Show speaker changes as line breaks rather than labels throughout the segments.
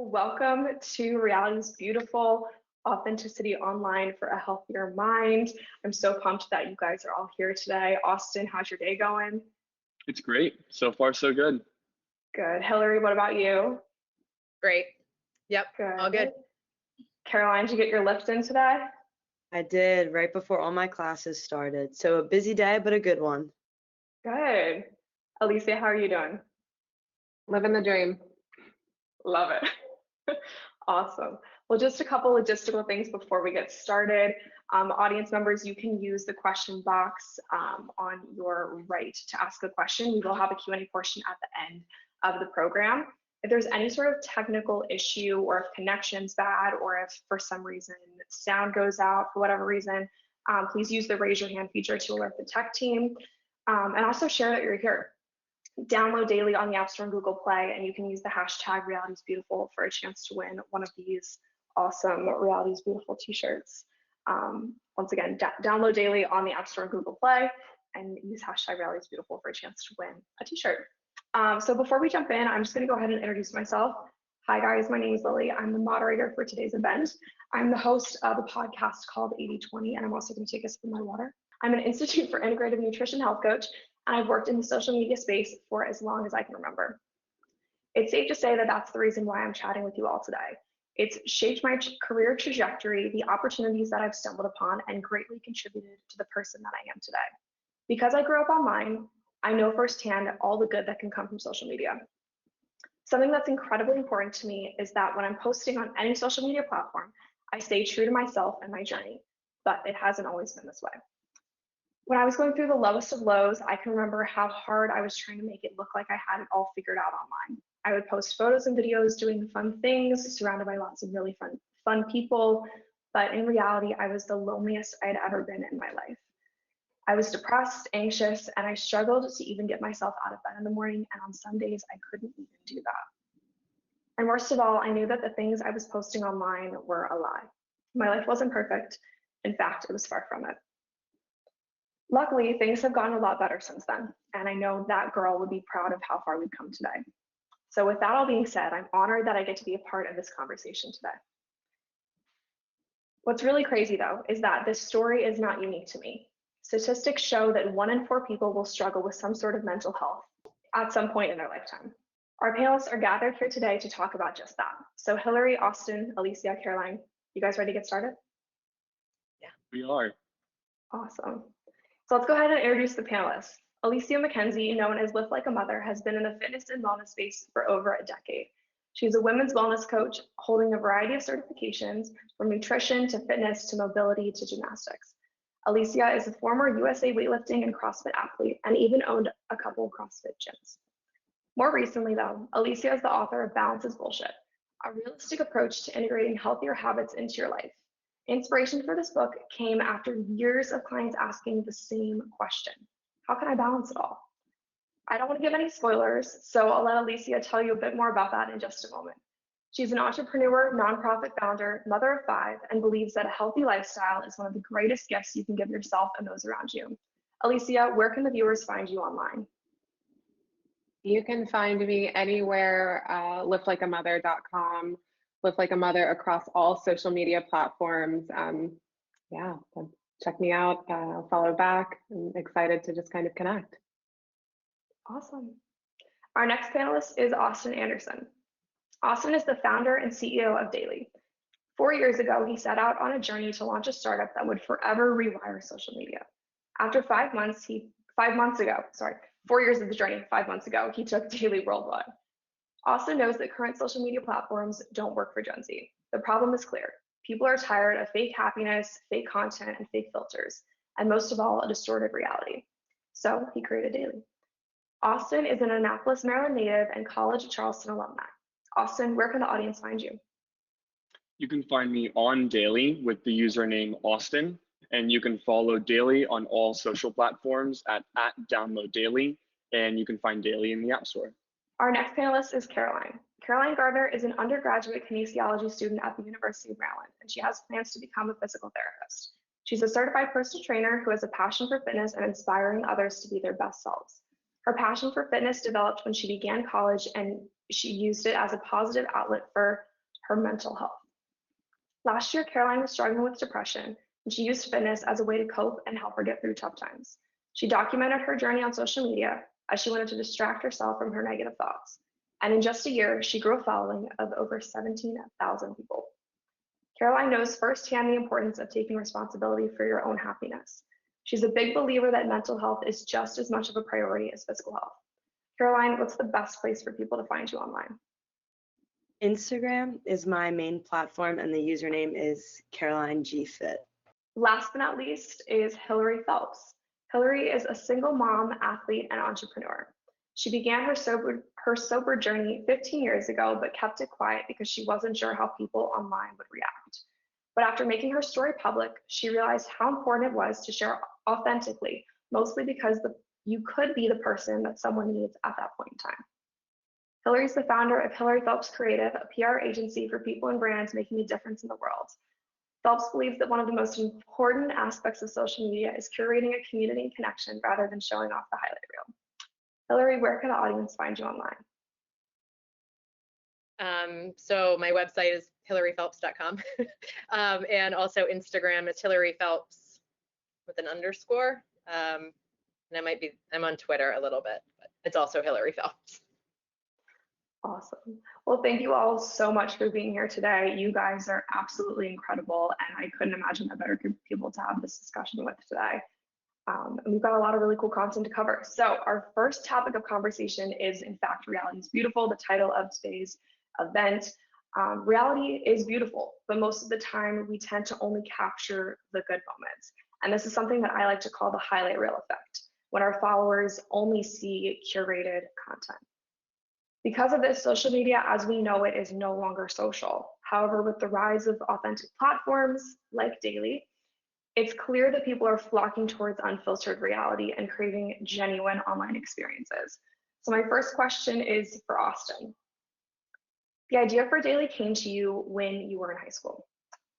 Welcome to Reality's Beautiful Authenticity Online for a Healthier Mind. I'm so pumped that you guys are all here today. Austin, how's your day going?
It's great. So far, so good.
Good. Hillary, what about you?
Great. Yep.
Good.
All good.
Caroline, did you get your lift in today?
I did right before all my classes started. So a busy day, but a good one.
Good. Alicia, how are you doing?
Living the dream.
Love it. Awesome. Well, just a couple logistical things before we get started. Audience members, you can use the question box on your right to ask a question. We will have a Q&A portion at the end of the program. If there's any sort of technical issue or if connection's bad or if for some reason sound goes out for whatever reason, please use the raise your hand feature to alert the tech team and also share that you're here. Download daily on the App Store and Google Play, and you can use the hashtag #reality'sbeautiful for a chance to win one of these awesome Reality's Beautiful t-shirts. Once again, download daily on the App Store and Google Play and use hashtag #reality'sbeautiful for a chance to win a t-shirt. So before we jump in, I'm just going to go ahead and introduce myself. Hi guys, my name is Lily. I'm the moderator for today's event. I'm the host of a podcast called 80/20, and I'm also going to take a sip of my water. I'm an Institute for Integrative Nutrition health coach, and I've worked in the social media space for as long as I can remember. It's safe to say that that's the reason why I'm chatting with you all today. It's shaped my career trajectory, the opportunities that I've stumbled upon, and greatly contributed to the person that I am today. Because I grew up online, I know firsthand all the good that can come from social media. Something that's incredibly important to me is that when I'm posting on any social media platform, I stay true to myself and my journey, but it hasn't always been this way. When I was going through the lowest of lows, I can remember how hard I was trying to make it look like I had it all figured out online. I would post photos and videos doing fun things, surrounded by lots of really fun people, but in reality, I was the loneliest I'd ever been in my life. I was depressed, anxious, and I struggled to even get myself out of bed in the morning, and on some days, I couldn't even do that. And worst of all, I knew that the things I was posting online were a lie. My life wasn't perfect. In fact, it was far from it. Luckily, things have gotten a lot better since then, and I know that girl would be proud of how far we've come today. So with that all being said, I'm honored that I get to be a part of this conversation today. What's really crazy though, is that this story is not unique to me. Statistics show that 1 in 4 people will struggle with some sort of mental health at some point in their lifetime. Our panelists are gathered here today to talk about just that. So Hillary, Austin, Alicia, Caroline, you guys ready to get started?
Yeah, we are.
Awesome. So let's go ahead and introduce the panelists. Alicia McKenzie, known as Lift Like a Mother, has been in the fitness and wellness space for over a decade. She's a women's wellness coach holding a variety of certifications from nutrition to fitness to mobility to gymnastics. Alicia is a former USA weightlifting and CrossFit athlete and even owned a couple of CrossFit gyms. More recently though, Alicia is the author of Balance is Bullshit, a realistic approach to integrating healthier habits into your life. Inspiration for this book came after years of clients asking the same question: how can I balance it all? I don't want to give any spoilers, so I'll let Alicia tell you a bit more about that in just a moment. She's an entrepreneur, nonprofit founder, mother of 5, and believes that a healthy lifestyle is one of the greatest gifts you can give yourself and those around you. Alicia, where can the viewers find you online?
You can find me anywhere, liftlikeamother.com, Lift Like a Mother across all social media platforms. Yeah, check me out, follow back. I'm excited to just kind of connect.
Awesome. Our next panelist is Austin Anderson. Austin is the founder and CEO of daylyy. 4 years ago, he set out on a journey to launch a startup that would forever rewire social media. After 5 months, 4 years of the journey, 5 months ago, he took daylyy worldwide. Austin knows that current social media platforms don't work for Gen Z. The problem is clear. People are tired of fake happiness, fake content, and fake filters, and most of all, a distorted reality. So he created daylyy. Austin is an Annapolis, Maryland native and College of Charleston alumni. Austin, where can the audience find you?
You can find me on daylyy with the username Austin, and you can follow daylyy on all social platforms at @downloaddaylyy, and you can find daylyy in the App Store.
Our next panelist is Caroline. Caroline Gardner is an undergraduate kinesiology student at the University of Maryland, and she has plans to become a physical therapist. She's a certified personal trainer who has a passion for fitness and inspiring others to be their best selves. Her passion for fitness developed when she began college, and she used it as a positive outlet for her mental health. Last year, Caroline was struggling with depression, and she used fitness as a way to cope and help her get through tough times. She documented her journey on social media as she wanted to distract herself from her negative thoughts. And in just a year, she grew a following of over 17,000 people. Caroline knows firsthand the importance of taking responsibility for your own happiness. She's a big believer that mental health is just as much of a priority as physical health. Caroline, what's the best place for people to find you online?
Instagram is my main platform, and the username is Caroline G Fit.
Last but not least is Hillary Phelps. Hillary is a single mom, athlete, and entrepreneur. She began her sober journey 15 years ago, but kept it quiet because she wasn't sure how people online would react. But after making her story public, she realized how important it was to share authentically, mostly because you could be the person that someone needs at that point in time. Hillary is the founder of Hillary Phelps Creative, a PR agency for people and brands making a difference in the world. Phelps believes that one of the most important aspects of social media is curating a community and connection rather than showing off the highlight reel. Hillary, where can the audience find you online?
So my website is hillaryphelps.com. And also Instagram is Hillary Phelps with an underscore. And I'm on Twitter a little bit, but it's also Hillary Phelps.
Awesome. Well, thank you all so much for being here today. You guys are absolutely incredible, and I couldn't imagine a better group of people to have this discussion with today. And we've got a lot of really cool content to cover. So our first topic of conversation is, in fact, reality is beautiful, the title of today's event. Reality is beautiful, but most of the time we tend to only capture the good moments. And this is something that I like to call the highlight reel effect, when our followers only see curated content. Because of this, social media as we know it is no longer social. However, with the rise of authentic platforms like daylyy, it's clear that people are flocking towards unfiltered reality and craving genuine online experiences. So my first question is for Austin. The idea for daylyy came to you when you were in high school,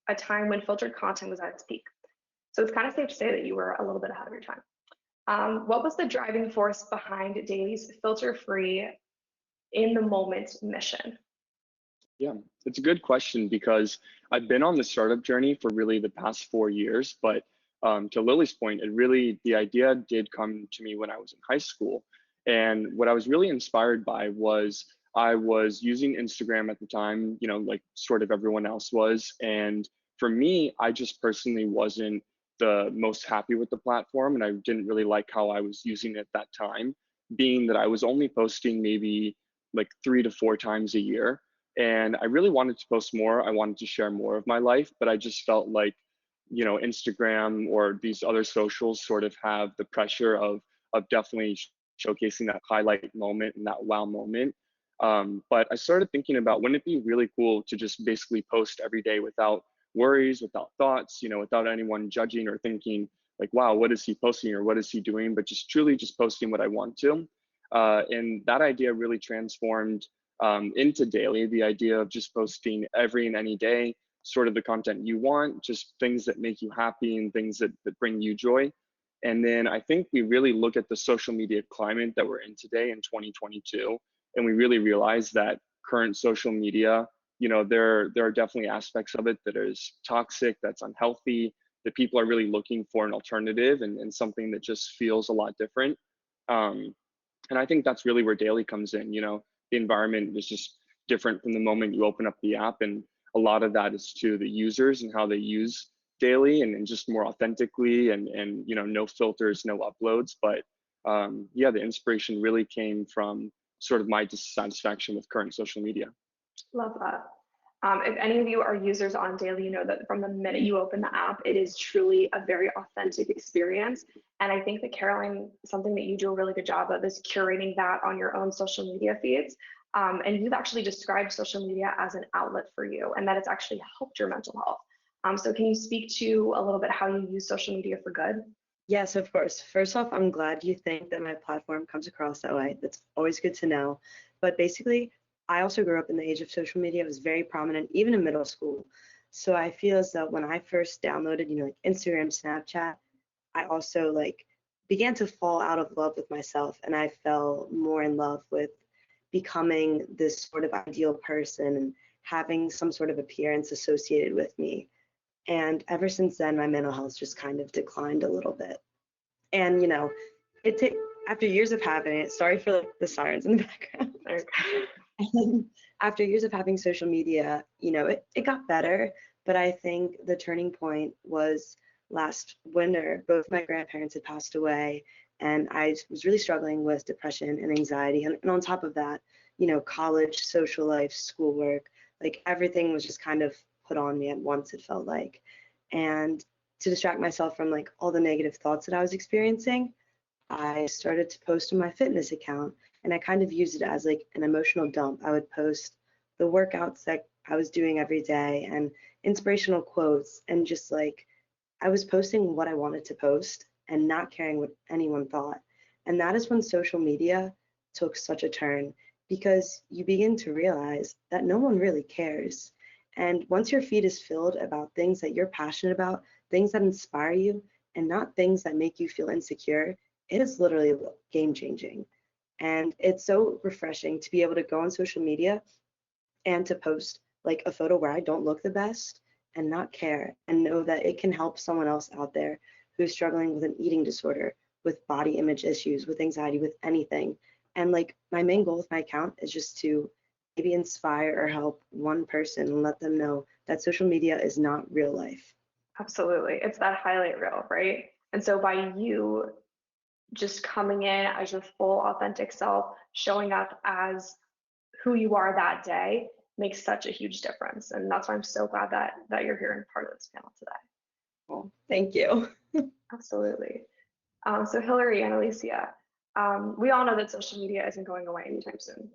a time when filtered content was at its peak. So it's kind of safe to say that you were a little bit ahead of your time. What was the driving force behind daylyy's filter-free, in-the-moment mission?
Yeah, it's a good question because I've been on the startup journey for really the past 4 years, but to Lily's point, the idea did come to me when I was in high school. And what I was really inspired by was I was using Instagram at the time, like sort of everyone else was. And for me, I just personally wasn't the most happy with the platform, and I didn't really like how I was using it at that time, being that I was only posting maybe like 3 to 4 times a year. And I really wanted to post more. I wanted to share more of my life, but I just felt like, Instagram or these other socials sort of have the pressure of definitely showcasing that highlight moment and that wow moment. But I started thinking about, wouldn't it be really cool to just basically post every day without worries, without thoughts, without anyone judging or thinking like, wow, what is he posting or what is he doing? But just truly just posting what I want to. And that idea really transformed into daylyy, the idea of just posting every and any day, sort of the content you want, just things that make you happy and things that bring you joy. And then I think we really look at the social media climate that we're in today in 2022, and we really realize that current social media, there are definitely aspects of it that is toxic, that's unhealthy, that people are really looking for an alternative and something that just feels a lot different. And I think that's really where daylyy comes in. The environment is just different from the moment you open up the app, and a lot of that is to the users and how they use daylyy and just more authentically and no filters, no uploads. But yeah, the inspiration really came from sort of my dissatisfaction with current social media.
Love that. If any of you are users on daylyy, you know that from the minute you open the app, it is truly a very authentic experience. And I think that Caroline, something that you do a really good job of is curating that on your own social media feeds. And you've actually described social media as an outlet for you, and that it's actually helped your mental health. So can you speak to a little bit how you use social media for good?
Yes, of course. First off, I'm glad you think that my platform comes across that way. That's always good to know. But basically, I also grew up in the age of social media. It was very prominent, even in middle school. So I feel as though when I first downloaded, like Instagram, Snapchat, I also began to fall out of love with myself, and I fell more in love with becoming this sort of ideal person and having some sort of appearance associated with me. And ever since then, my mental health just kind of declined a little bit. And it took after years of having it. Sorry for like the sirens in the background. And after years of having social media, it got better. But I think the turning point was last winter. Both my grandparents had passed away, and I was really struggling with depression and anxiety. And on top of that, college, social life, schoolwork, like everything was just kind of put on me at once, it felt like. And to distract myself from like all the negative thoughts that I was experiencing, I started to post on my fitness account, and I kind of used it as like an emotional dump. I would post the workouts that I was doing every day and inspirational quotes, and just like I was posting what I wanted to post and not caring what anyone thought. And that is when social media took such a turn, because you begin to realize that no one really cares. And once your feed is filled about things that you're passionate about, things that inspire you, and not things that make you feel insecure, it is literally game changing. And it's so refreshing to be able to go on social media and to post like a photo where I don't look the best and not care, and know that it can help someone else out there who's struggling with an eating disorder, with body image issues, with anxiety, with anything. And like my main goal with my account is just to maybe inspire or help one person and let them know that social media is not real life.
Absolutely. It's that highlight reel, right? And so by you just coming in as your full authentic self, showing up as who you are that day makes such a huge difference. And that's why I'm so glad that you're here and part of this panel today.
Well, thank you.
Absolutely. So Hillary and Alicia, we all know that social media isn't going away anytime soon.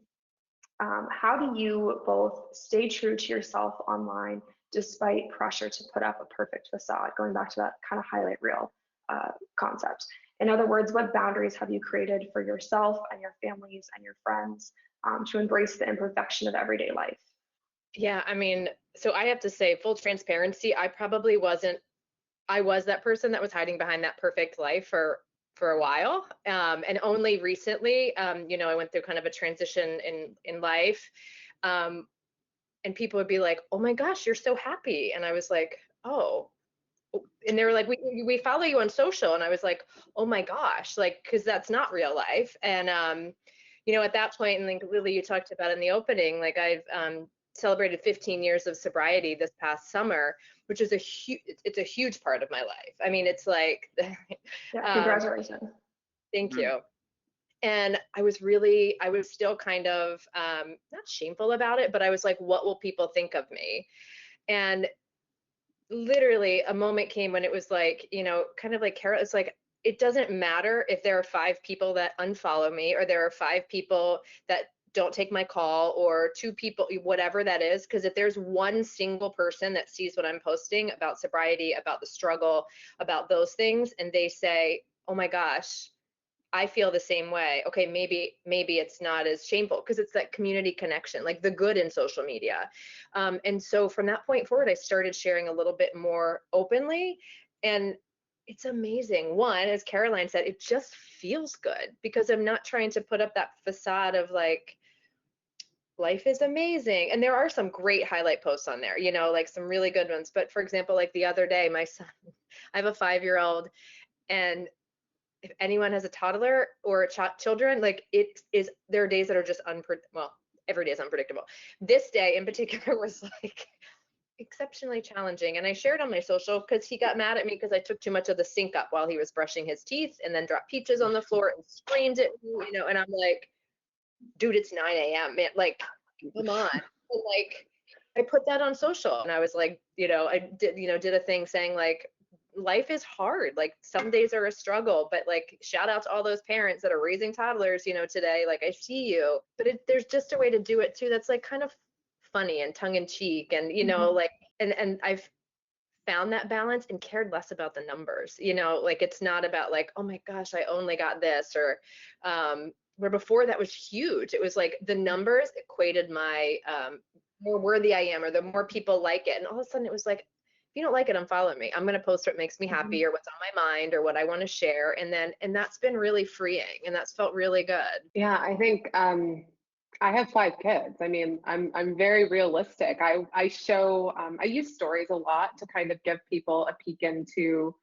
How do you both stay true to yourself online despite pressure to put up a perfect facade, going back to that kind of highlight reel concept? In other words, what boundaries have you created for yourself and your families and your friends to embrace the imperfection of everyday life?
Yeah, I mean, so I have to say, full transparency, I was that person that was hiding behind that perfect life for a while. And only recently, I went through kind of a transition in life. And people would be like, "Oh my gosh, you're so happy." And I was like, "Oh." And they were like, we follow you on social. And I was like, "Oh my gosh," like, because that's not real life. And at that point, and like Lily, you talked about in the opening, like I've celebrated 15 years of sobriety this past summer, which is it's a huge part of my life. I mean, it's like,
Yeah, congratulations.
Thank you. And I was still kind of not shameful about it, but I was like, what will people think of me? And literally a moment came when it was like, kind of like Carol, it's like, it doesn't matter if there are 5 people that unfollow me, or there are 5 people that don't take my call, or 2 people, whatever that is, because if there's one single person that sees what I'm posting about sobriety, about the struggle, about those things, and they say, "Oh my gosh, I feel the same way." Okay, maybe it's not as shameful, because it's that community connection, like the good in social media. And so from that point forward, I started sharing a little bit more openly, and it's amazing. One, as Caroline said, it just feels good, because I'm not trying to put up that facade of like, life is amazing. And there are some great highlight posts on there, like some really good ones. But for example, like the other day, my son, I have a 5-year-old, and if anyone has a toddler or children, like there are days that are just well, every day is unpredictable. This day in particular was like exceptionally challenging. And I shared on my social because he got mad at me because I took too much of the sink up while he was brushing his teeth, and then dropped peaches on the floor and screamed at me, and I'm like, dude, it's 9 a.m. man, like, come on. And like, I put that on social, and I was like, I did a thing saying like, life is hard. Like, some days are a struggle, but like, shout out to all those parents that are raising toddlers, today. Like, I see you. But there's just a way to do it too that's like kind of funny and tongue in cheek, and like, and I've found that balance and cared less about the numbers. Like, it's not about like, oh my gosh, I only got this, or where before that was huge. It was like the numbers equated my more worthy I am, or the more people like it, and all of a sudden it was like, you don't like it, unfollow me. I'm going to post what makes me happy or what's on my mind or what I want to share. And that's been really freeing, and that's felt really good.
Yeah, I think I have 5 kids. I mean, I'm very realistic. I show I use stories a lot to kind of give people a peek into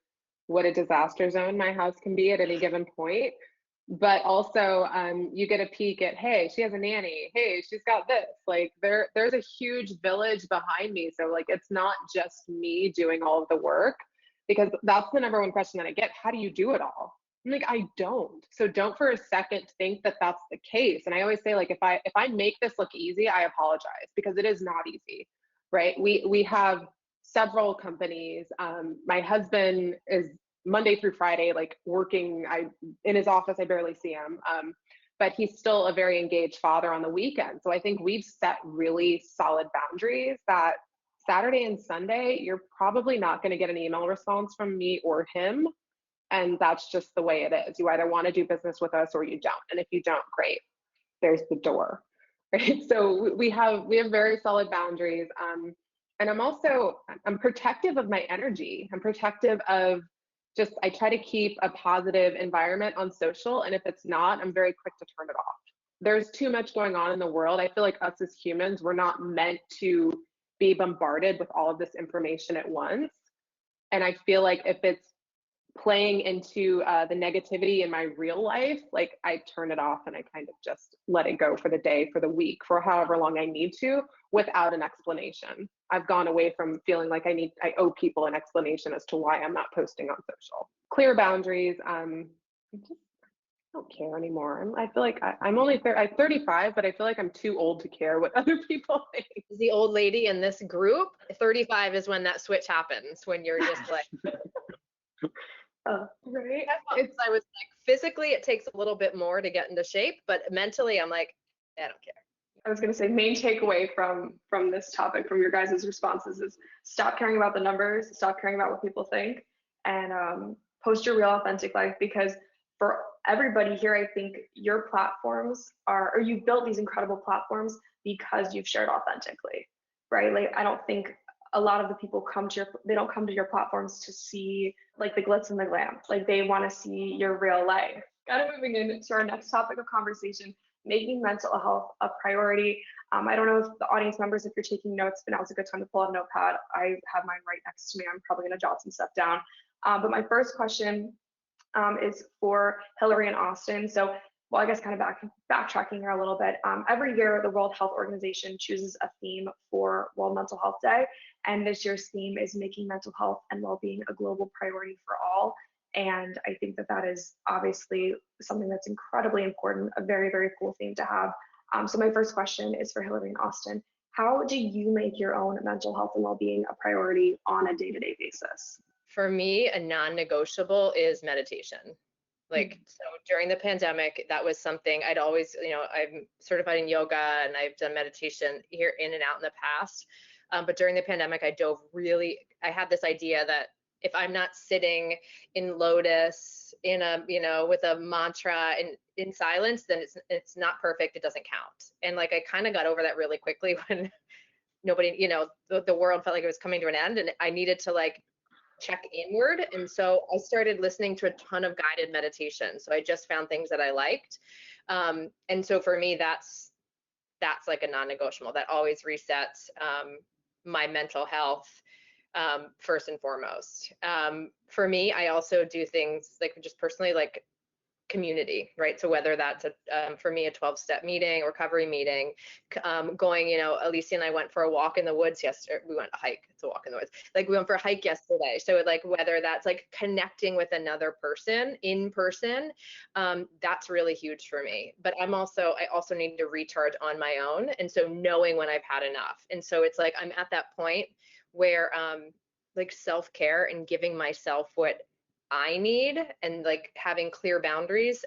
what a disaster zone my house can be at any given point. But also, you get a peek at, hey, she has a nanny. Hey, she's got this. Like there's a huge village behind me. So like it's not just me doing all of the work, because that's the number one question that I get. How do you do it all? I'm like, I don't. So don't for a second think that that's the case. And I always say, like, if I make this look easy, I apologize, because it is not easy, right? We have several companies. My husband is Monday through Friday, like working. In his office, I barely see him. But he's still a very engaged father on the weekend. So I think we've set really solid boundaries that Saturday and Sunday, you're probably not going to get an email response from me or him. And that's just the way it is. You either want to do business with us or you don't. And if you don't, great, there's the door, right? So we have very solid boundaries. And I'm protective of my energy. I'm protective of I try to keep a positive environment on social. And if it's not, I'm very quick to turn it off. There's too much going on in the world. I feel like us as humans, we're not meant to be bombarded with all of this information at once. And I feel like if it's playing into the negativity in my real life, like I turn it off and I kind of just let it go for the day, for the week, for however long I need to, without an explanation. I've gone away from feeling like I owe people an explanation as to why I'm not posting on social. Clear boundaries. I don't care anymore. I feel like I'm 35, but I feel like I'm too old to care what other people think.
The old lady in this group, 35 is when that switch happens, when you're just like,
right.
I was like, physically, it takes a little bit more to get into shape, but mentally, I'm like, I don't care.
I was going to say, main takeaway from this topic, from your guys' responses, is stop caring about the numbers, stop caring about what people think, and post your real authentic life. Because for everybody here, I think your platforms or you built these incredible platforms because you've shared authentically, right? Like, I don't think a lot of the people they don't come to your platforms to see like the glitz and the glam. Like, they want to see your real life. Kind of moving into our next topic of conversation, making mental health a priority. I don't know if the audience members, if you're taking notes, but now's a good time to pull out a notepad. I have mine right next to me. I'm probably going to jot some stuff down. But my first question is for Hillary and Austin. So, well, I guess kind of backtracking here a little bit. Every year, the World Health Organization chooses a theme for World Mental Health Day. And this year's theme is making mental health and well-being a global priority for all. And I think that is obviously something that's incredibly important, a very, very cool theme to have. So my first question is for Hillary and Austin. How do you make your own mental health and well-being a priority on a day-to-day basis?
For me, a non-negotiable is meditation. Like, so during the pandemic, that was something I'd always, I'm certified in yoga and I've done meditation here in and out in the past. But during the pandemic, I had this idea that if I'm not sitting in lotus with a mantra in silence, then it's not perfect. It doesn't count. And like, I kind of got over that really quickly when nobody, the world felt like it was coming to an end, and I needed to like check inward. And so I started listening to a ton of guided meditation. So I just found things that I liked. And so for me, that's like a non-negotiable that always resets my mental health first and foremost. For me, I also do things like just personally, like community, right? So whether that's for me, a 12-step meeting, recovery meeting, going, Alicia and I went for a walk in the woods yesterday. We went a hike. It's a walk in the woods. Like, we went for a hike yesterday. So like, whether that's like connecting with another person in person, that's really huge for me. But I also need to recharge on my own. And so knowing when I've had enough. And so it's like, I'm at that point where like self-care and giving myself what I need, and like having clear boundaries,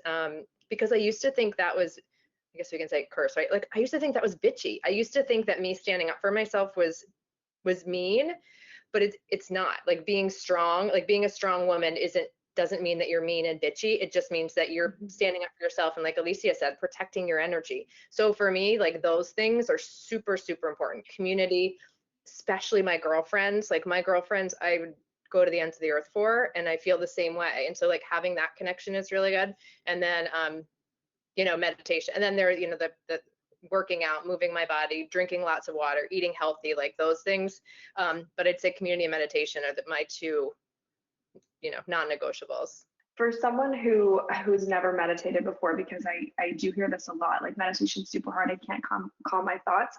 because I used to think that was, I guess we can say curse, right? Like, I used to think that was bitchy. I used to think that me standing up for myself was mean, but it's not. Like, being strong, like being a strong woman doesn't mean that you're mean and bitchy. It just means that you're standing up for yourself, and like Alicia said, protecting your energy. So for me, like, those things are super, super important. Community, especially my girlfriends, I would go to the ends of the earth for, and I feel the same way. And so like having that connection is really good. And then, meditation. And then there, the working out, moving my body, drinking lots of water, eating healthy, like those things. But I'd say community and meditation are my two, non-negotiables.
For someone who's never meditated before, because I do hear this a lot, like meditation's super hard, I can't calm my thoughts.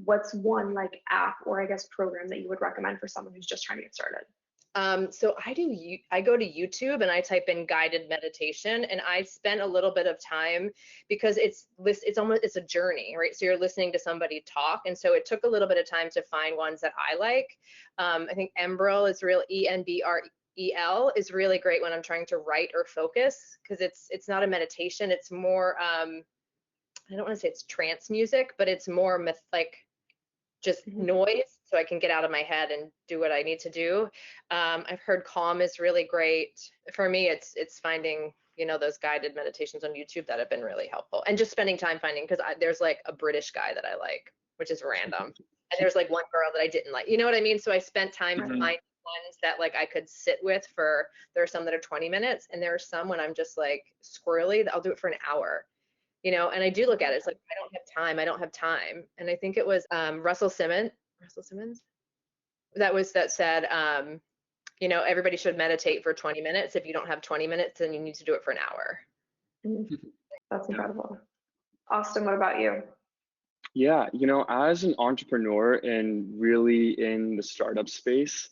What's one like app or I guess program that you would recommend for someone who's just trying to get started?
So I go to YouTube and I type in guided meditation, and I spent a little bit of time because it's a journey, right? So you're listening to somebody talk, and so it took a little bit of time to find ones that I like. I think Embrel is real, ENBREL is really great when I'm trying to write or focus, because it's not a meditation, it's more I don't want to say it's trance music, but it's more just noise, so I can get out of my head and do what I need to do. I've heard Calm is really great. For me, it's finding, those guided meditations on YouTube that have been really helpful, and just spending time finding, because there's like a British guy that I like, which is random, and there's like one girl that I didn't like, you know what I mean? So I spent time finding ones that like I could sit with there are some that are 20 minutes, and there are some when I'm just like squirrely, I'll do it for an hour. And I do look at it, it's like, I don't have time. And I think it was Russell Simmons that said, everybody should meditate for 20 minutes. If you don't have 20 minutes, then you need to do it for an hour.
That's incredible. Austin, what about you?
Yeah, as an entrepreneur and really in the startup space,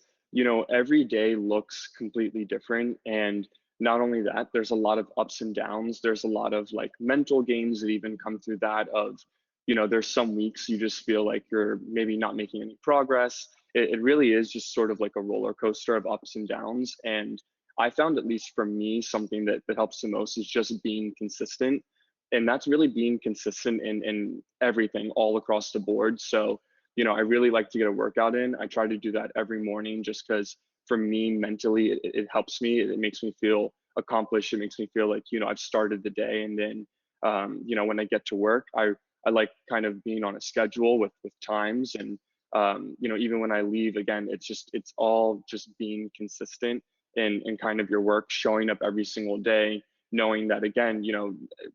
every day looks completely different. And not only that, there's a lot of ups and downs. There's a lot of like mental games that even come through that of, there's some weeks you just feel like you're maybe not making any progress. It really is just sort of like a roller coaster of ups and downs. And I found, at least for me, something that helps the most is just being consistent. And that's really being consistent in everything all across the board. So, I really like to get a workout in. I try to do that every morning just because for me mentally, it helps me. It makes me feel accomplished. It makes me feel like, I've started the day. And then, when I get to work, I like kind of being on a schedule with times. And, even when I leave, again, it's all just being consistent in kind of your work, showing up every single day, knowing that, again,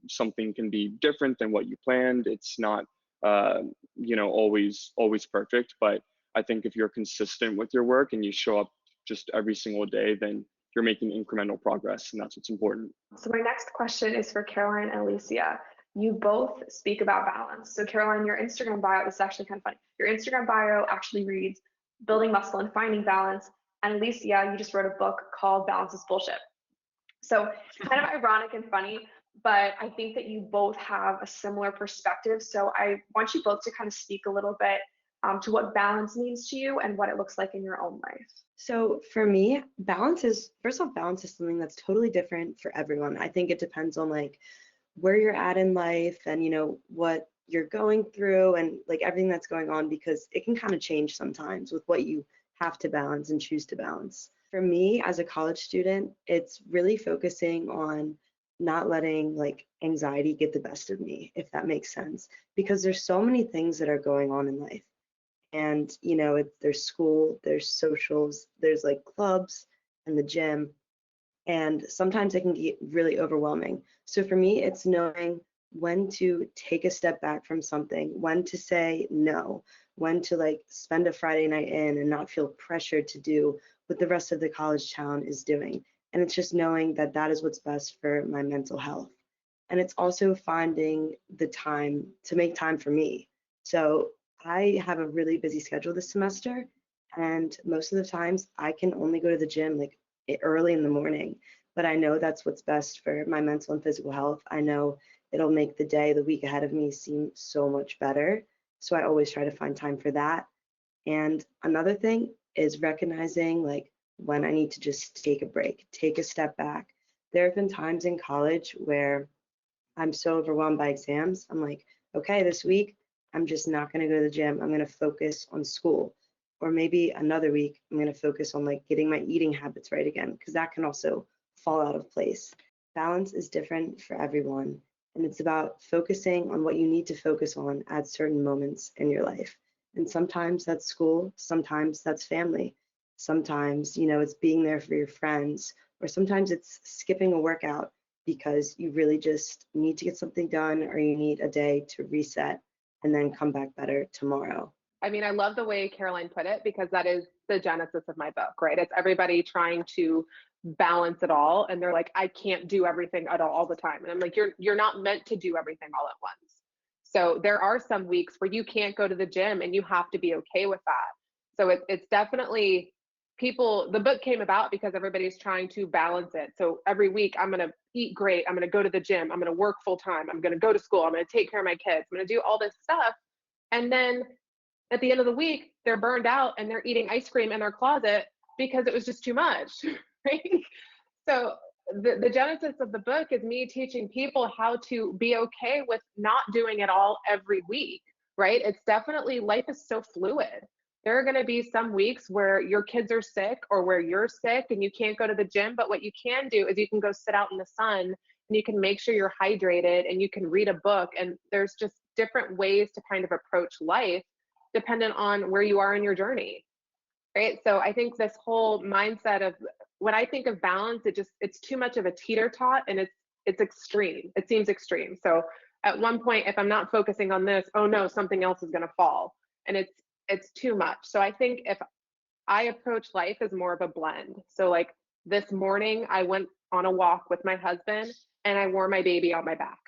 something can be different than what you planned. It's not, always perfect, but I think if you're consistent with your work and you show up just every single day, then you're making incremental progress, and that's what's important.
So my next question is for Caroline and Alicia. You both speak about balance. So Caroline, your Instagram bio, this is actually kind of funny. Your Instagram bio actually reads building muscle and finding balance. And Alicia, you just wrote a book called Balance is Bullshit. So kind of ironic and funny, but I think that you both have a similar perspective. So I want you both to kind of speak a little bit to what balance means to you and what it looks like in your own life.
So for me, balance is something that's totally different for everyone. I think it depends on like where you're at in life and, what you're going through and like everything that's going on, because it can kind of change sometimes with what you have to balance and choose to balance. For me, as a college student, it's really focusing on not letting like anxiety get the best of me, if that makes sense, because there's so many things that are going on in life. And, there's school, there's socials, there's like clubs and the gym. And sometimes it can get really overwhelming. So for me, it's knowing when to take a step back from something, when to say no, when to like spend a Friday night in and not feel pressured to do what the rest of the college town is doing. And it's just knowing that that is what's best for my mental health. And it's also finding the time to make time for me. So I have a really busy schedule this semester, and most of the times I can only go to the gym like early in the morning, but I know that's what's best for my mental and physical health. I know it'll make the week ahead of me seem so much better. So I always try to find time for that. And another thing is recognizing like when I need to just take a break, take a step back. There have been times in college where I'm so overwhelmed by exams. I'm like, okay, this week, I'm just not going to go to the gym. I'm going to focus on school. Or maybe another week, I'm going to focus on like getting my eating habits right again, because that can also fall out of place. Balance is different for everyone. And it's about focusing on what you need to focus on at certain moments in your life. And sometimes that's school, sometimes that's family. Sometimes, it's being there for your friends, or sometimes it's skipping a workout because you really just need to get something done, or you need a day to reset and then come back better tomorrow.
I mean, I love the way Caroline put it, because that is the genesis of my book, right? It's everybody trying to balance it all, and they're like, I can't do everything at all the time. And I'm like, you're not meant to do everything all at once. So there are some weeks where you can't go to the gym, and you have to be okay with that. So it's definitely the book came about because everybody's trying to balance it. So every week I'm going to eat great, I'm going to go to the gym, I'm going to work full time, I'm going to go to school, I'm going to take care of my kids, I'm going to do all this stuff. And then at the end of the week, they're burned out and they're eating ice cream in their closet because it was just too much, right? So the genesis of the book is me teaching people how to be okay with not doing it all every week, right? It's definitely, life is so fluid. There are going to be some weeks where your kids are sick or where you're sick and you can't go to the gym, but what you can do is you can go sit out in the sun and you can make sure you're hydrated and you can read a book. And there's just different ways to kind of approach life dependent on where you are in your journey, right? So I think this whole mindset of, when I think of balance, it's too much of a teeter-tot, and it's extreme. It seems extreme. So at one point, if I'm not focusing on this, oh no, something else is going to fall, and it's too much. So I think if I approach life as more of a blend. So like this morning, I went on a walk with my husband and I wore my baby on my back,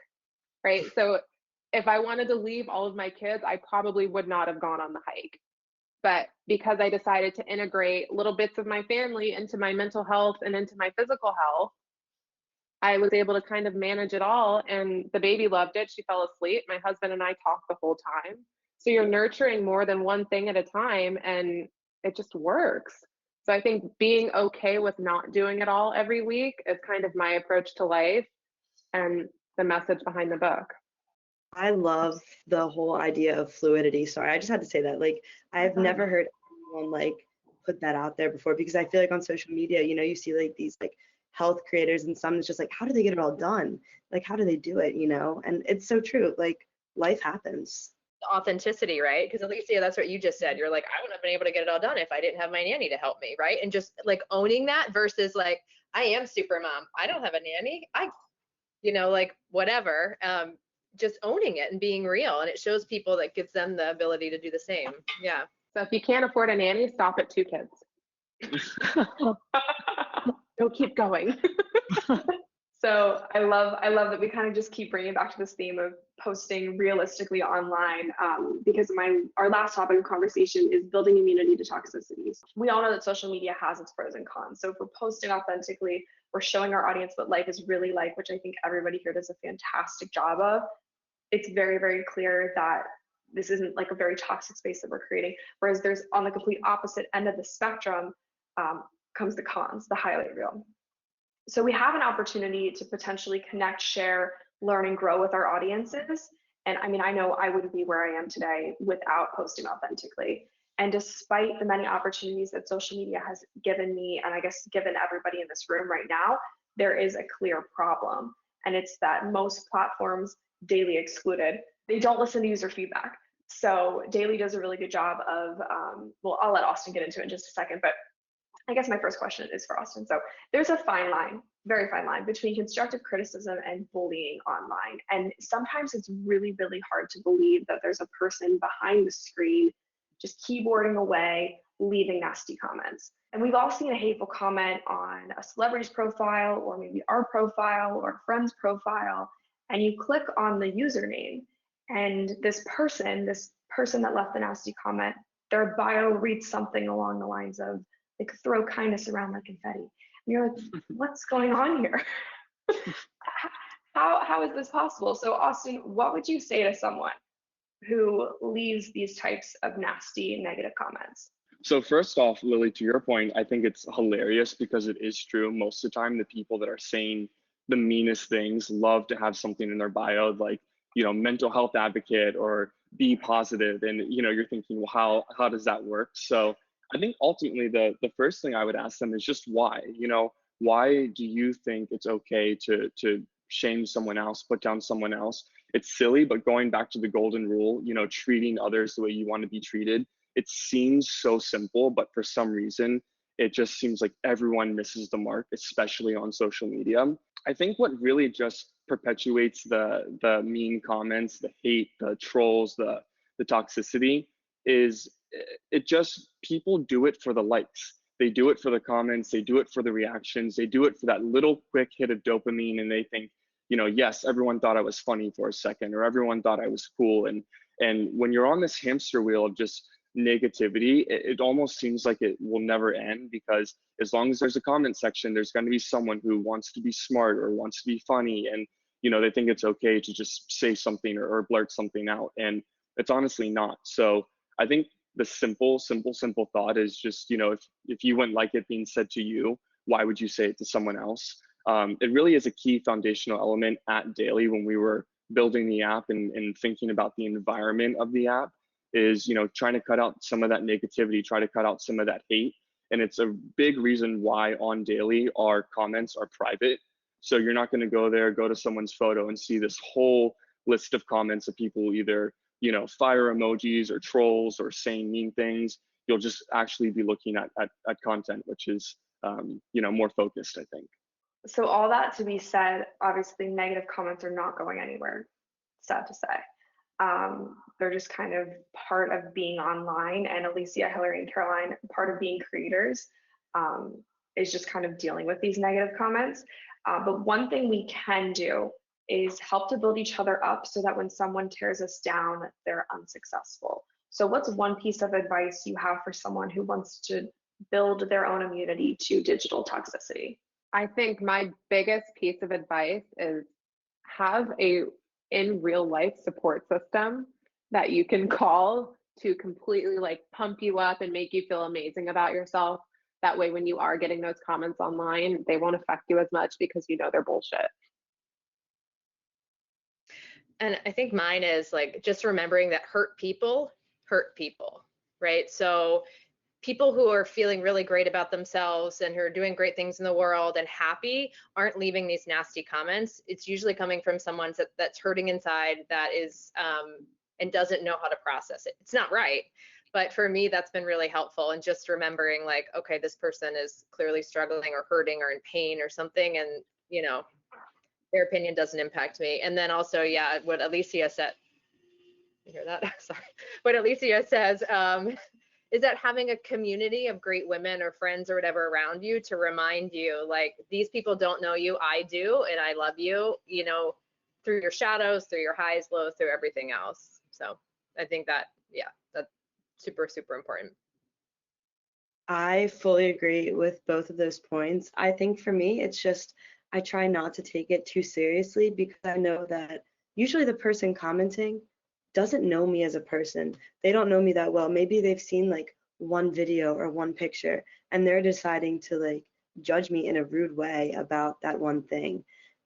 right? So if I wanted to leave all of my kids, I probably would not have gone on the hike. But because I decided to integrate little bits of my family into my mental health and into my physical health, I was able to kind of manage it all. And the baby loved it. She fell asleep. My husband and I talked the whole time. So you're nurturing more than one thing at a time, and it just works. So I think being okay with not doing it all every week is kind of my approach to life and the message behind the book.
I love the whole idea of fluidity. Sorry, I just had to say that. Like, I've never heard anyone like put that out there before, because I feel like on social media, you see like these like health creators, and some it's just like, how do they get it all done? Like, how do they do it? And it's so true. Like, life happens.
Authenticity, right? Because Alicia, that's what you just said. You're like, I wouldn't have been able to get it all done if I didn't have my nanny to help me, right? And just like owning that versus like, I am super mom, I don't have a nanny, like whatever. Just owning it and being real, and it shows people, that gives them the ability to do the same. Yeah.
So if you can't afford a nanny, stop at 2 kids. Don't keep going.
So I love that we kind of just keep bringing back to this theme of posting realistically online, because our last topic of conversation is building immunity to toxicities. We all know that social media has its pros and cons. So if we're posting authentically, we're showing our audience what life is really like, which I think everybody here does a fantastic job of. It's very, very clear that this isn't like a very toxic space that we're creating. Whereas there's, on the complete opposite end of the spectrum, comes the cons, the highlight reel. So we have an opportunity to potentially connect, share, learn, and grow with our audiences. And I mean, I know I wouldn't be where I am today without posting authentically. And despite the many opportunities that social media has given me, and I guess given everybody in this room right now, there is a clear problem. And it's that most platforms, daylyy excluded, they don't listen to user feedback. So daylyy does a really good job of, well, I'll let Austin get into it in just a second, but I guess my first question is for Austin. So there's a fine line, very fine line, between constructive criticism and bullying online. And sometimes it's really, really hard to believe that there's a person behind the screen just keyboarding away, leaving nasty comments. And we've all seen a hateful comment on a celebrity's profile, or maybe our profile or a friend's profile, and you click on the username, and this person that left the nasty comment, their bio reads something along the lines of, like, throw kindness around like confetti. And you're like, what's going on here? How is this possible? So Austin, what would you say to someone who leaves these types of nasty negative comments?
So first off, Lily, to your point, I think it's hilarious because it is true. Most of the time, the people that are saying the meanest things love to have something in their bio, like, mental health advocate or be positive. And, you're thinking, well, how does that work? So I think ultimately the first thing I would ask them is just why. Why do you think it's okay to shame someone else, put down someone else? it's silly, but going back to the golden rule, you know, treating others the way you want to be treated, it seems so simple, but for some reason, it just seems like everyone misses the mark, especially on social media. I think what really just perpetuates the mean comments, the hate, the trolls, the toxicity is it just, people do it for the likes. They do it for the comments, they do it for the reactions, they do it for that little quick hit of dopamine, and they think, you know, yes, everyone thought I was funny for a second, or everyone thought I was cool. And when you're on this hamster wheel of just negativity, it almost seems like it will never end, because as long as there's a comment section, there's going to be someone who wants to be smart or wants to be funny, and you know, they think it's okay to just say something or blurt something out, and it's honestly not. So I think the simple thought is just, you know, if you wouldn't like it being said to you, why would you say it to someone else? It really is a key foundational element at Dayly when we were building the app and thinking about the environment of the app, is, you know, trying to cut out some of that negativity, try to cut out some of that hate. And it's a big reason why on Dayly our comments are private. So you're not going to go there, go to someone's photo and see this whole list of comments of people either, you know, fire emojis or trolls or saying mean things. You'll just actually be looking at content, which is, you know, more focused, I think.
So all that to be said, obviously negative comments are not going anywhere, sad to say. They're just kind of part of being online, and Alicia, Hillary, and Caroline, part of being creators is just kind of dealing with these negative comments. But one thing we can do is help to build each other up so that when someone tears us down, they're unsuccessful. So what's one piece of advice you have for someone who wants to build their own immunity to digital toxicity?
I think my biggest piece of advice is have a in real life support system that you can call to completely like pump you up and make you feel amazing about yourself. That way, when you are getting those comments online, they won't affect you as much because you know they're bullshit.
And I think mine is like just remembering that hurt people, right? So people who are feeling really great about themselves and who are doing great things in the world and happy aren't leaving these nasty comments. It's usually coming from someone that's hurting inside, that is and doesn't know how to process it. It's not right, but for me that's been really helpful, and just remembering like, okay, this person is clearly struggling or hurting or in pain or something, and you know, their opinion doesn't impact me. And then also, yeah, what Alicia said, you hear that? Sorry. What Alicia says is that having a community of great women or friends or whatever around you to remind you, like, these people don't know you, I do, and I love you, you know, through your shadows, through your highs, lows, through everything else. So I think that, yeah, that's super, super important.
I fully agree with both of those points. I think for me, it's just I try not to take it too seriously, because I know that usually the person commenting doesn't know me as a person. They don't know me that well. Maybe they've seen like one video or one picture and they're deciding to like judge me in a rude way about that one thing.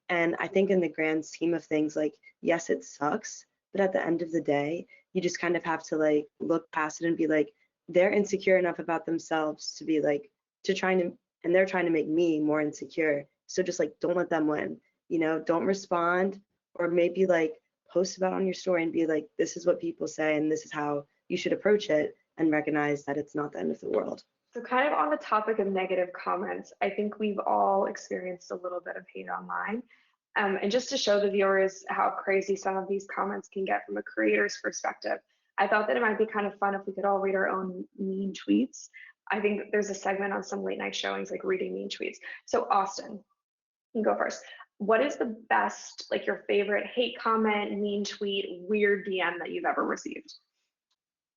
And I think in the grand scheme of things, like, yes, it sucks, but at the end of the day, you just kind of have to like look past it and be like, they're insecure enough about themselves to be like, and they're trying to make me more insecure. So just like, don't let them win, you know, don't respond, or maybe like post about on your story and be like, this is what people say and this is how you should approach it, and recognize that it's not the end of the world.
So kind of on the topic of negative comments, I think we've all experienced a little bit of hate online. And just to show the viewers how crazy some of these comments can get from a creator's perspective, I thought that it might be kind of fun if we could all read our own mean tweets. I think there's a segment on some late night showings like reading mean tweets. So Austin, you can go first. What is the best, like your favorite hate comment, mean tweet, weird DM that you've ever received?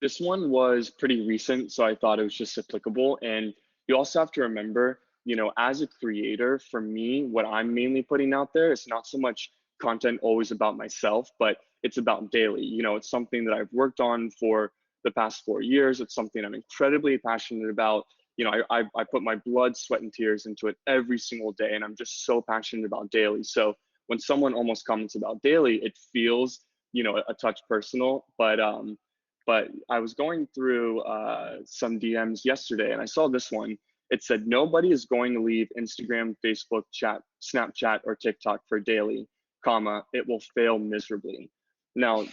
This one was pretty recent, so I thought it was just applicable. And you also have to remember, you know, as a creator, for me, what I'm mainly putting out there is not so much content always about myself, but it's about Dayly. You know, it's something that I've worked on for the past 4 years. It's something I'm incredibly passionate about. You know, I put my blood, sweat, and tears into it every single day, and I'm just so passionate about Dayly. So when someone almost comments about Dayly, it feels, you know, a touch personal. But I was going through some DMs yesterday, and I saw this one. It said, nobody is going to leave Instagram, Facebook, chat, Snapchat, or TikTok for Dayly, comma, it will fail miserably. Now,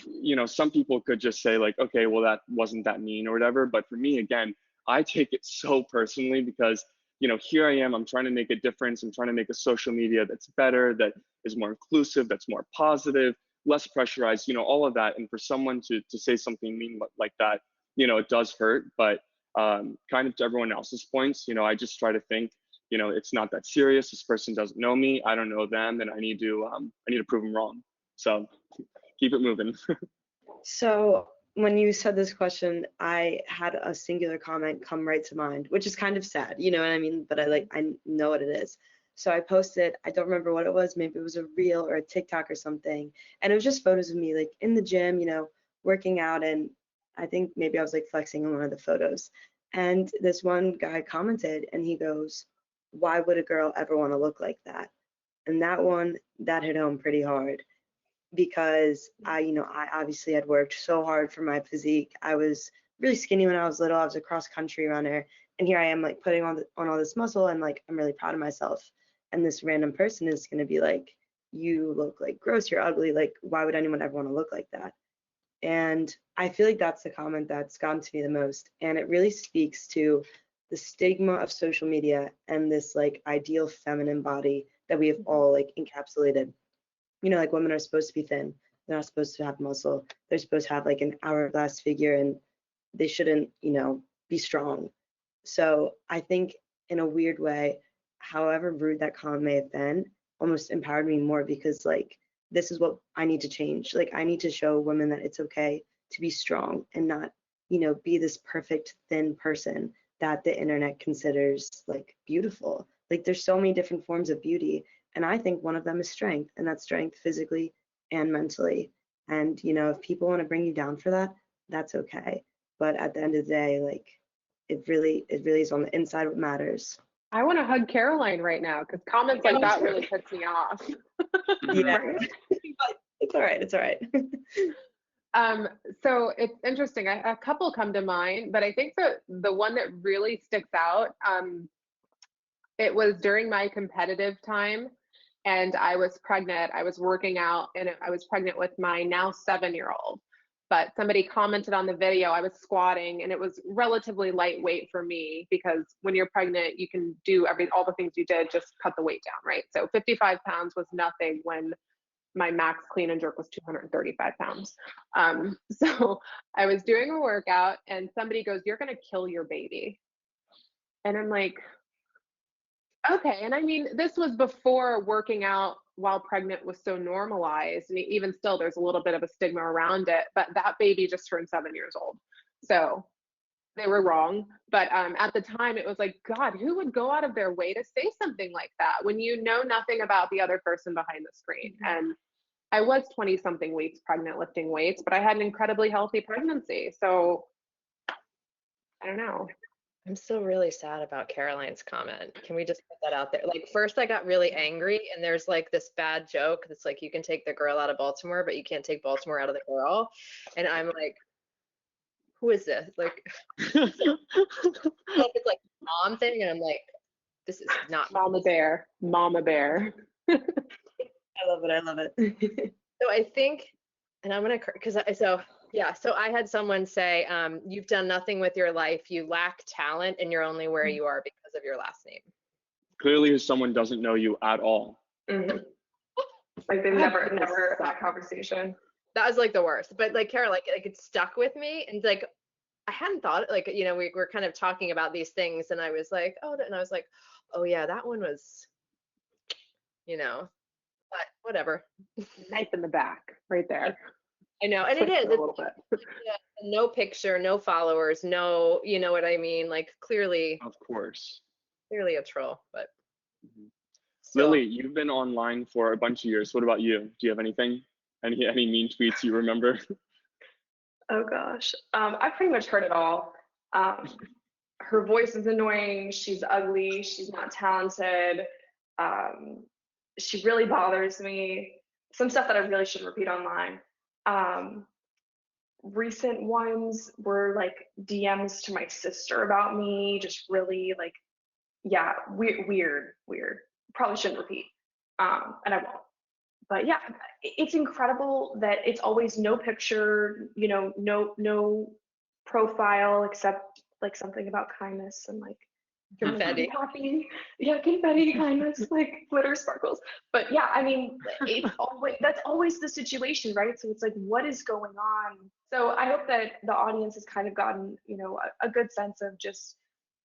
some people could just say like, okay, well, that wasn't that mean or whatever. But for me, again, I take it so personally because, here I am, I'm trying to make a difference. I'm trying to make a social media that's better, that is more inclusive, that's more positive, less pressurized, all of that. And for someone to say something mean like that, it does hurt. But kind of to everyone else's points, I just try to think, it's not that serious. This person doesn't know me. I don't know them, and I need to prove them wrong. So keep it moving.
So when you said this question, I had a singular comment come right to mind, which is kind of sad, you know what I mean? But I know what it is. So I posted, I don't remember what it was, maybe it was a reel or a TikTok or something. And it was just photos of me like in the gym, working out. And I think maybe I was like flexing in one of the photos. And this one guy commented and he goes, "Why would a girl ever want to look like that?" And that hit home pretty hard because I obviously had worked so hard for my physique. I was really skinny when I was little. I was a cross country runner, and here I am like putting on all this muscle, and like I'm really proud of myself. And this random person is gonna be like, "You look like gross. You're ugly. Like, why would anyone ever want to look like that?" And I feel like that's the comment that's gotten to me the most, and it really speaks to the stigma of social media and this like ideal feminine body that we have all like encapsulated. Like women are supposed to be thin. They're not supposed to have muscle. They're supposed to have like an hourglass figure and they shouldn't, be strong. So I think in a weird way, however rude that comment may have been, almost empowered me more because like this is what I need to change. Like I need to show women that it's okay to be strong and not, be this perfect thin person that the internet considers like beautiful. Like there's so many different forms of beauty, and I think one of them is strength, and that's strength physically and mentally. And, if people want to bring you down for that, that's okay. But at the end of the day, like it really is on the inside what matters.
I want to hug Caroline right now because comments like that really piss me off.
Yeah. It's all right. It's all right.
So it's interesting. A couple come to mind, but I think that the one that really sticks out, it was during my competitive time and I was pregnant. I was working out and I was pregnant with my now 7-year-old. But somebody commented on the video, I was squatting and it was relatively lightweight for me because when you're pregnant, you can do all the things you did, just cut the weight down, right? So 55 pounds was nothing when my max clean and jerk was 235 pounds. So I was doing a workout and somebody goes, "You're gonna kill your baby." And I'm like, okay. And I mean, this was before working out while pregnant was so normalized. And even still, there's a little bit of a stigma around it, but that baby just turned 7 years old. So they were wrong. But at the time, it was like, God, who would go out of their way to say something like that when you know nothing about the other person behind the screen? And I was 20 something weeks pregnant lifting weights, but I had an incredibly healthy pregnancy. So I don't know.
I'm still really sad about Caroline's comment. Can we just put that out there? Like, first I got really angry, and there's like this bad joke that's like, you can take the girl out of Baltimore, but you can't take Baltimore out of the girl. And I'm like, who is this? Like, it's like a mom thing, and I'm like, this is not
Mama bear, mama bear.
I love it. I love it.
So I think, and I'm gonna, so I had someone say, you've done nothing with your life. You lack talent, and you're only where you are because of your last name.
Clearly, someone doesn't know you at all.
Mm-hmm. Like they've never had that conversation.
That was like the worst. But like Kara, like it stuck with me, and like I hadn't thought, like, we were kind of talking about these things, and I was like, oh yeah, that one was, but whatever.
Knife in the back, right there.
I know, and it is.
A little bit.
No picture, no followers, no, you know what I mean? Like clearly.
Of course.
Clearly a troll, but.
Lily, you've been online for a bunch of years. What about you? Do you have anything? Any mean tweets you remember?
Oh gosh, I pretty much heard it all. Her voice is annoying. She's ugly. She's not talented. She really bothers me. Some stuff that I really shouldn't repeat online. Recent ones were like DMs to my sister about me, just really like, yeah, weird. Probably shouldn't repeat, and I won't. but yeah, it's incredible that it's always no picture, you know, no profile except like something about kindness and like you're
Confetti.
happy. Yeah, confetti, kindness, like glitter sparkles. But yeah, I mean, it's always, that's always the situation, right? So it's like, what is going on? So I hope that the audience has kind of gotten, you know, a good sense of just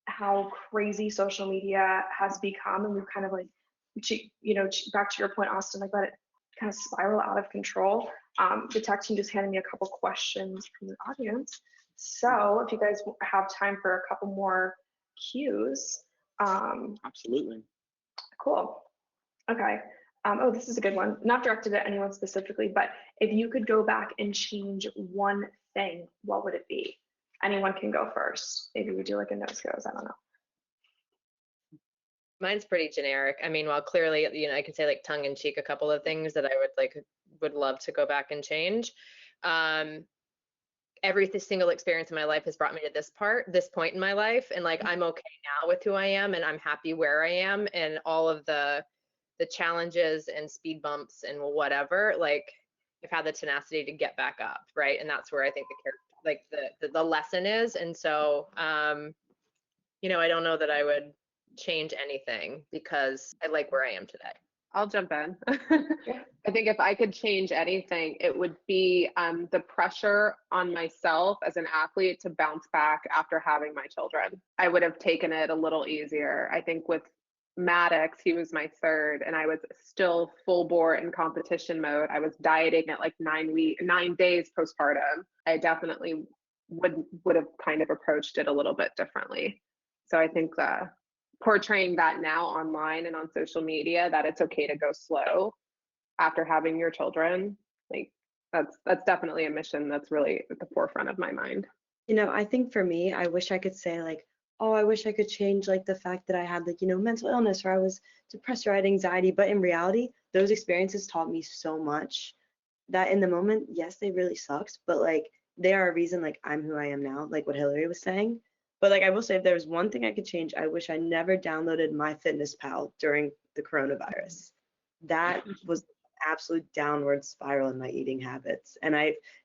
how crazy social media has become, and we've kind of like, you know, back to your point, Austin, like let it kind of spiral out of control. The tech team just handed me a couple questions from the audience. So if you guys have time for a couple more cues.
Absolutely.
Cool. Okay. Oh, this is a good one. Not directed at anyone specifically, but if you could go back and change one thing, what would it be? Anyone can go first. Maybe we do like a nose goes. I don't know.
Mine's pretty generic. I mean, while clearly, you know, I can say like tongue in cheek a couple of things that I would love to go back and change. Every single experience in my life has brought me to this point in my life, and like I'm okay now with who I am, and I'm happy where I am, and all of the challenges and speed bumps and whatever, like I've had the tenacity to get back up, right? And that's where I think the lesson is. And so you know, I don't know that I would change anything because I like where I am today.
I'll jump in. I think if I could change anything, it would be the pressure on myself as an athlete to bounce back after having my children. I would have taken it a little easier. I think with Maddox, he was my third, and I was still full bore in competition mode. I was dieting at like 9 days postpartum. I definitely would have kind of approached it a little bit differently. So I think portraying that now online and on social media, that it's okay to go slow after having your children, like that's definitely a mission that's really at the forefront of my mind.
You know, I think for me, I wish I could say like, oh, I wish I could change like the fact that I had like, you know, mental illness or I was depressed or I had anxiety. But in reality, those experiences taught me so much that in the moment, yes, they really sucked, but like they are a reason like I'm who I am now, like what Hillary was saying. But like I will say, if there was one thing I could change, I wish I never downloaded MyFitnessPal during the coronavirus. That was an absolute downward spiral in my eating habits. And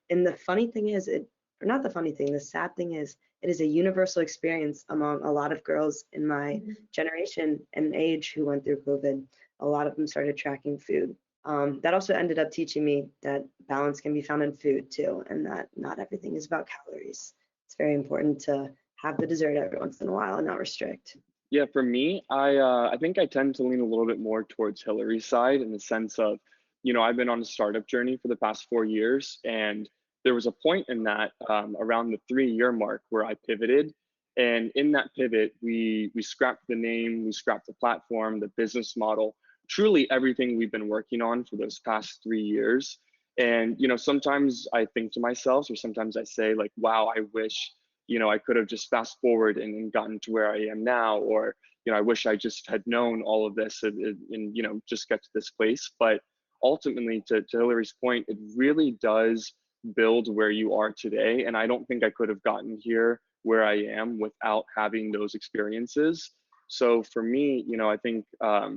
the funny thing is, or not the funny thing, the sad thing is, it is a universal experience among a lot of girls in my generation and age who went through COVID. A lot of them started tracking food. That also ended up teaching me that balance can be found in food too, and that not everything is about calories. It's very important to have the dessert every once in a while and not restrict.
Yeah, for me, I think I tend to lean a little bit more towards Hillary's side in the sense of, you know, I've been on a startup journey for the past 4 years, and there was a point in that around the 3-year mark where I pivoted. And in that pivot, we scrapped the name, we scrapped the platform, the business model, truly everything we've been working on for those past 3 years. And, you know, sometimes I think to myself, or sometimes I say like, wow, I wish, you know, I could have just fast forward and gotten to where I am now, or, you know, I wish I just had known all of this and you know, just get to this place. But ultimately, to Hillary's point, it really does build where you are today. And I don't think I could have gotten here where I am without having those experiences. So for me, you know, I think, I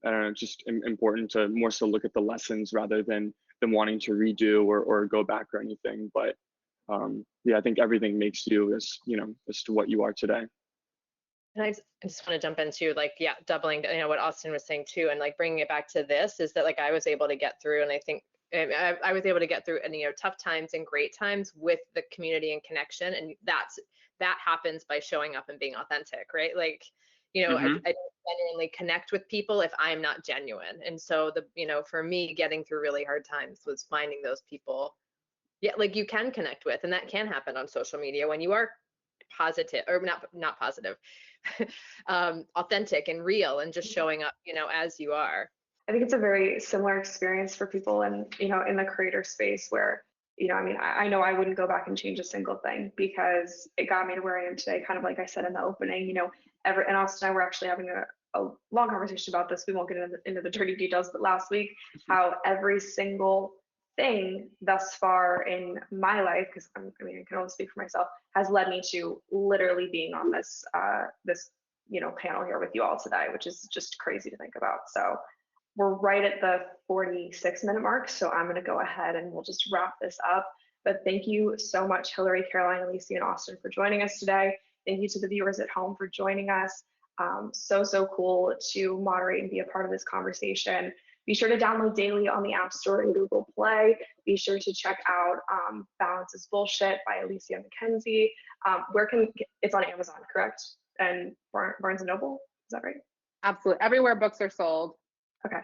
don't know, just important to more so look at the lessons rather than wanting to redo or go back or anything. But yeah, I think everything makes you as, you know, as to what you are today.
And I just want to jump into like, yeah, doubling, you know, what Austin was saying too, and like bringing it back to this is that like I was able to get through, and I think I was able to get through, and you know, tough times and great times with the community and connection, and that happens by showing up and being authentic, right? Like, you know, I don't genuinely connect with people if I'm not genuine, and so you know, for me, getting through really hard times was finding those people, yeah, like you can connect with, and that can happen on social media when you are positive, or not positive, authentic and real, and just showing up, you know, as you are.
I think it's a very similar experience for people in, you know, in the creator space where, you know, I mean, I know I wouldn't go back and change a single thing because it got me to where I am today, kind of like I said in the opening, you know, and Austin and I were actually having a long conversation about this. We won't get into the dirty details, but last week, how every single thing thus far in my life, because I mean, I can only speak for myself, has led me to literally being on this, you know, panel here with you all today, which is just crazy to think about. So we're right at the 46-minute mark, so I'm going to go ahead and we'll just wrap this up. But thank you so much, Hillary, Caroline, Alicia, and Austin, for joining us today. Thank you to the viewers at home for joining us. So cool to moderate and be a part of this conversation. Be sure to download Dayly on the App Store and Google Play. Be sure to check out Balance is Bullshit by Alicia McKenzie. It's on Amazon, correct? And Barnes and Noble, is that right?
Absolutely. Everywhere books are sold.
Okay,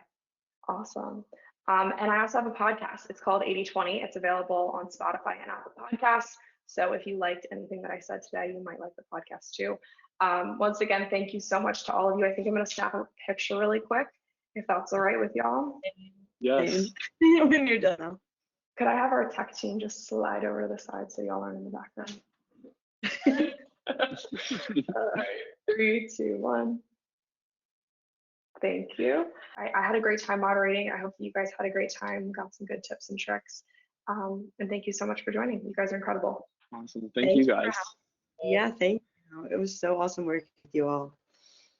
awesome. And I also have a podcast. It's called 80/20. It's available on Spotify and Apple Podcasts. So if you liked anything that I said today, you might like the podcast too. Once again, thank you so much to all of you. I think I'm going to snap a picture really quick, if that's all right with y'all.
Yes.
When you're done now.
Could I have our tech team just slide over to the side so y'all aren't in the background? All right, 3, 2, 1. Thank you. I had a great time moderating. I hope you guys had a great time, got some good tips and tricks. And thank you so much for joining. You guys are incredible.
Awesome. Thank you guys.
Yeah, thank you. It was so awesome working with you all.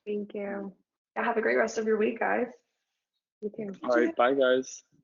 Thank you. Yeah, have a great rest of your week, guys. You too.
All right. Bye, guys.